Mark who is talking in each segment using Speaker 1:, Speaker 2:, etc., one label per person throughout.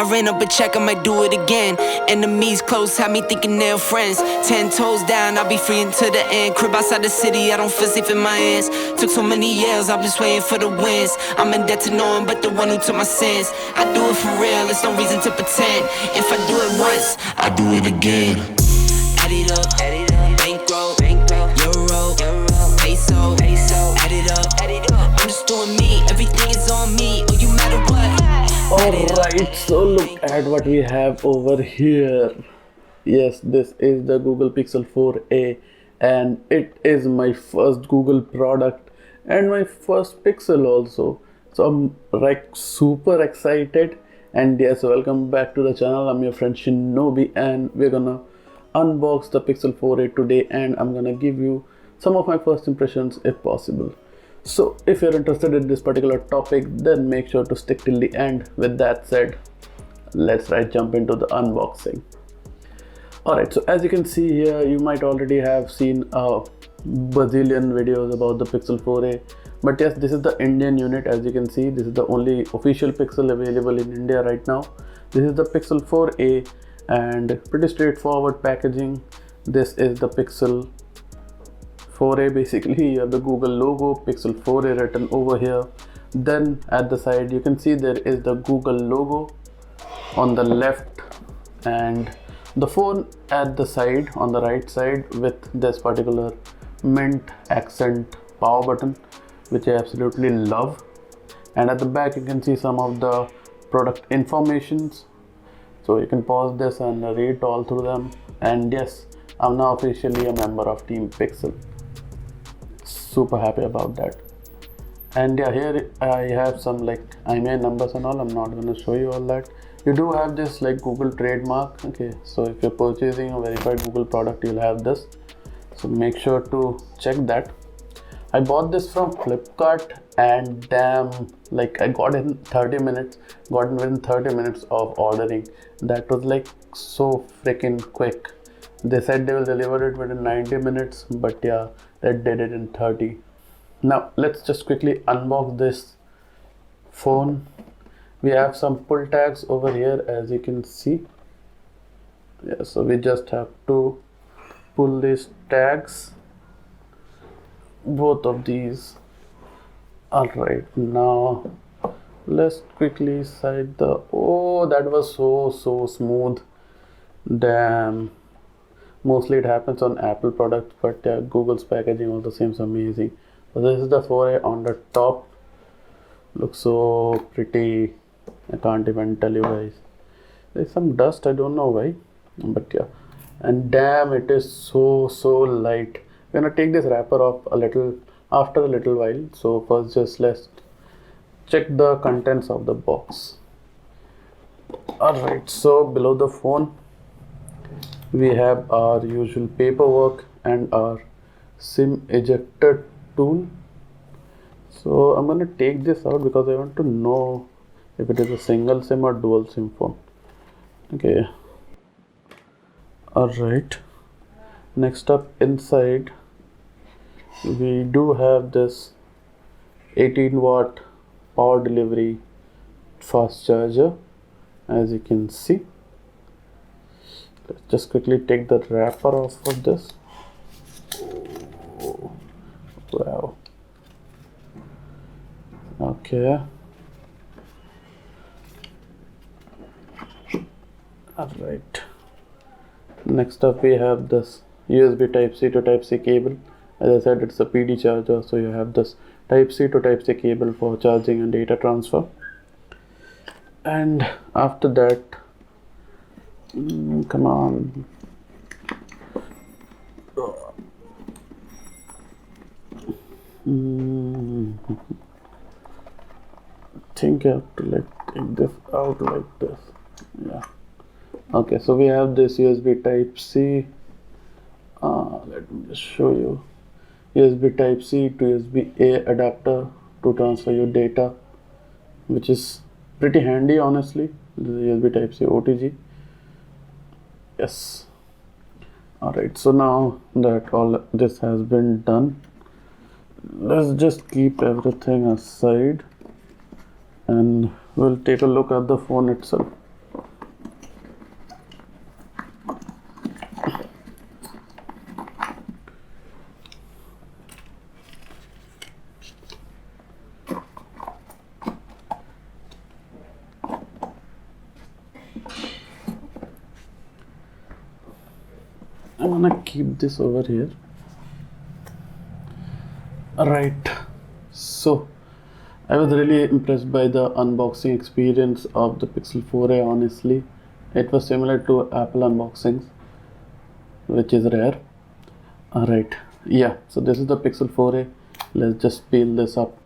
Speaker 1: I ran up a check, I might do it again. Enemies close, had me thinking they're friends. 10 toes down, I'll be free until the end. Crib outside the city, I don't feel safe in my hands. Took so many years, I'm just waiting for the wins. I'm in debt to no one but the one who took my sins. I do it for real, there's no reason to pretend. If I do it once, I do it again. Add it up, bankroll, euro, peso, add it up. I'm just doing me, everything is on me. Oh, you matter what?
Speaker 2: Alright, so look at what we have over here. Yes, this is the Google Pixel 4a, and it is my first Google product and my first Pixel also. So I'm like super excited. And yes, welcome back to the channel. I'm your friend Shinobi, and we're gonna unbox the Pixel 4a today, and I'm gonna give you some of my first impressions if possible. So if you're interested in this particular topic, then make sure to stick till the end. With that said, let's jump into the unboxing. Alright, so as you can see here, you might already have seen a bazillion videos about the Pixel 4a, but yes, this is the Indian unit. As you can see, this is the only official Pixel available in India right now. This is the Pixel 4a, and pretty straightforward packaging. This is the Pixel 4a. Basically, you have the Google logo, Pixel 4a written over here. Then at the side, you can see there is the Google logo on the left, and the phone at the side on the right side with this particular mint accent power button, which I absolutely love. And at the back you can see some of the product informations, so you can pause this and read all through them. And yes, I'm now officially a member of Team Pixel. Super happy about that. And yeah, here I have some IMEI numbers and all. I'm not going to show you all that. You do have this Google trademark. Okay, so if you're purchasing a verified Google product, you'll have this, so make sure to check that. I bought this from Flipkart, and damn, I got in 30 minutes, got within 30 minutes of ordering. That was so freaking quick. They said they will deliver it within 90 minutes, but yeah, they did it in 30. Now let's just quickly unbox this phone. We have some pull tags over here, as you can see. Yeah, so we just have to pull these tags, both of these. Alright, now let's quickly side the, oh, that was so smooth. Damn. Mostly it happens on Apple products, but yeah, Google's packaging also seems amazing. So this is the 4a on the top. Looks so pretty. I can't even tell you guys. There's some dust, I don't know why, but yeah. And damn, it is so light. We're gonna take this wrapper off after a little while. So first, just let's check the contents of the box. Alright, so below the phone we have our usual paperwork and our SIM ejector tool. So I'm gonna take this out because I want to know if it is a single SIM or dual SIM phone. Okay. Alright. Next up, inside we do have this 18-watt power delivery fast charger, as you can see. Let's just quickly take the wrapper off of this. Oh, wow. Okay. Alright. Next up we have this USB Type-C to Type-C cable. As I said, it's a PD charger, so you have this Type-C to Type-C cable for charging and data transfer. And after that, come on. I think I have to take this out like this. Yeah. Okay, so we have this USB Type-C. Let me just show you. USB Type-C to USB-A adapter to transfer your data, which is pretty handy, honestly. This is USB Type-C OTG. Yes. Alright, so now that all this has been done, let's just keep everything aside and we'll take a look at the phone itself. I'm gonna keep this over here. Right, so I was really impressed by the unboxing experience of the Pixel 4a. Honestly, it was similar to Apple unboxings, which is rare. Alright, yeah, so this is the Pixel 4a. Let's just peel this up.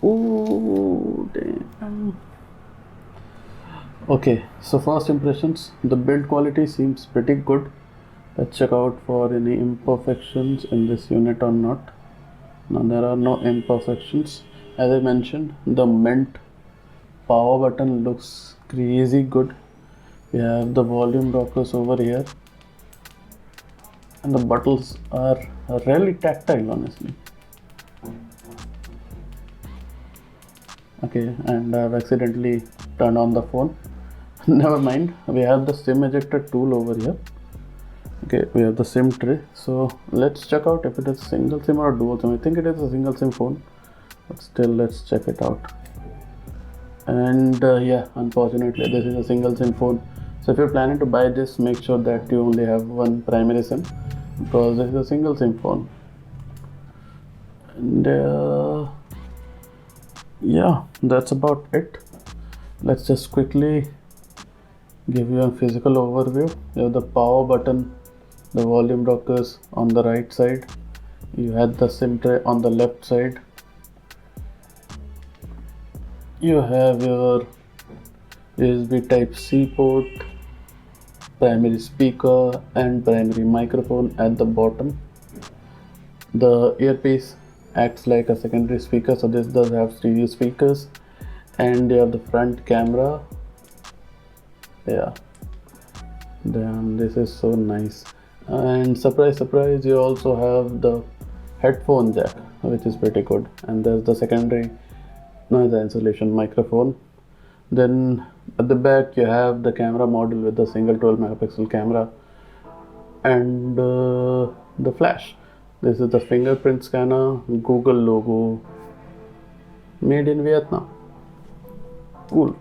Speaker 2: Ooh, damn. Okay, so first impressions, the build quality seems pretty good. Let's check out for any imperfections in this unit or not. Now there are no imperfections. As I mentioned, the Mint power button looks crazy good. We have the volume rockers over here, and the buttons are really tactile, honestly. Okay, and I've accidentally turned on the phone. Never mind, we have the SIM ejector tool over here. Okay, we have the SIM tray. So let's check out if it is single SIM or dual SIM. I think it is a single SIM phone, but still let's check it out. And yeah, unfortunately this is a single SIM phone. So if you're planning to buy this, make sure that you only have one primary SIM, because this is a single SIM phone. And yeah, that's about it. Let's just quickly give you a physical overview. You have the power button, the volume rockers on the right side. You had the SIM tray on the left side. You have your USB Type-C port, primary speaker and primary microphone at the bottom. The earpiece acts like a secondary speaker, so this does have stereo speakers. And you have the front camera. Yeah, damn, this is so nice. And surprise surprise, you also have the headphone jack, which is pretty good. And there's the secondary noise cancellation microphone. Then at the back you have the camera module with the single 12 megapixel camera and the flash. This is the fingerprint scanner, Google logo, made in Vietnam. Cool.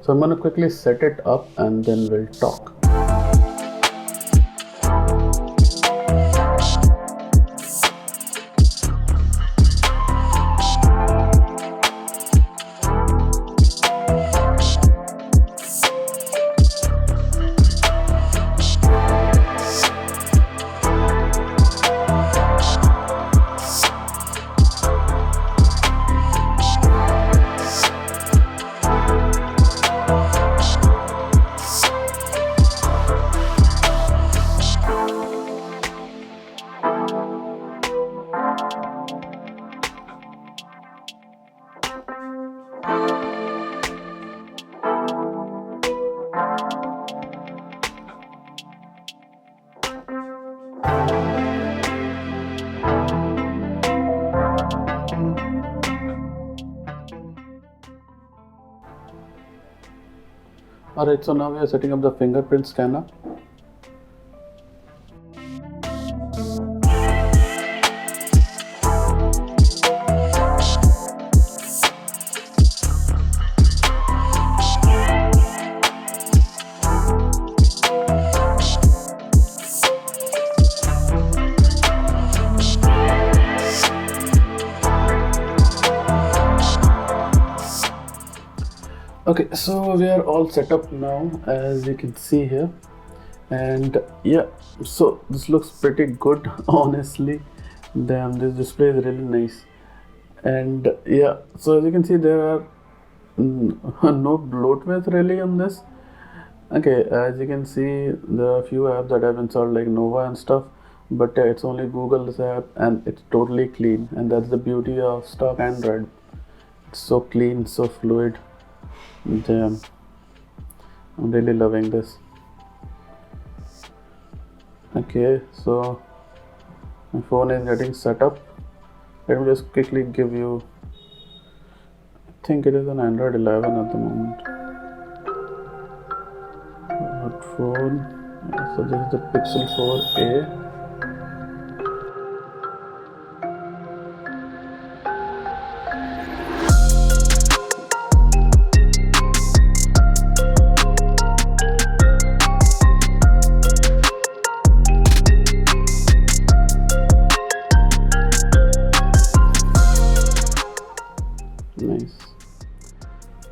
Speaker 2: So I'm gonna quickly set it up and then we'll talk. Alright, so now we are setting up the fingerprint scanner. Okay, so we are all set up now, as you can see here. And yeah, so this looks pretty good, honestly. Damn, this display is really nice. And yeah, so as you can see, there are no bloatware really on this. Okay, as you can see, there are a few apps that I've installed like Nova and stuff, but it's only Google's app and it's totally clean. And that's the beauty of stock Android. It's so clean, so fluid. Damn, I'm really loving this. Okay, so my phone is getting set up. Let me just quickly give you, I think it is an Android 11 at the moment. Phone. So this is the Pixel 4a.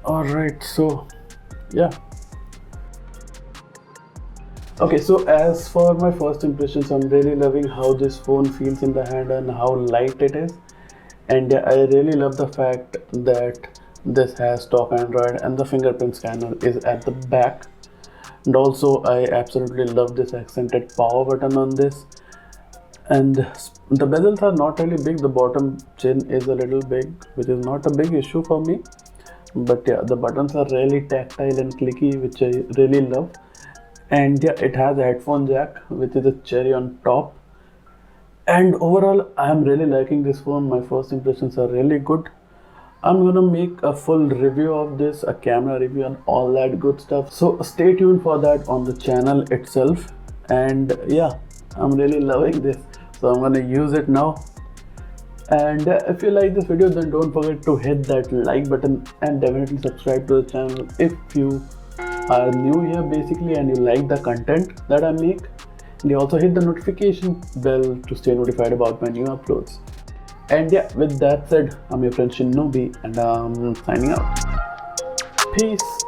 Speaker 2: Alright, so yeah. Okay, so as for my first impressions, I'm really loving how this phone feels in the hand and how light it is. And yeah, I really love the fact that this has stock Android and the fingerprint scanner is at the back. And also I absolutely love this accented power button on this. And the bezels are not really big, the bottom chin is a little big, which is not a big issue for me. But yeah, the buttons are really tactile and clicky, which I really love. And yeah, it has a headphone jack, which is a cherry on top. And overall, I am really liking this phone. My first impressions are really good. I'm gonna make a full review of this, a camera review and all that good stuff. So stay tuned for that on the channel itself. And yeah, I'm really loving this. So I'm gonna use it now. And if you like this video, then don't forget to hit that like button and definitely subscribe to the channel if you are new here basically and you like the content that I make. And you also hit the notification bell to stay notified about my new uploads. And yeah, with that said, I'm your friend Shinobi and I'm signing out. Peace.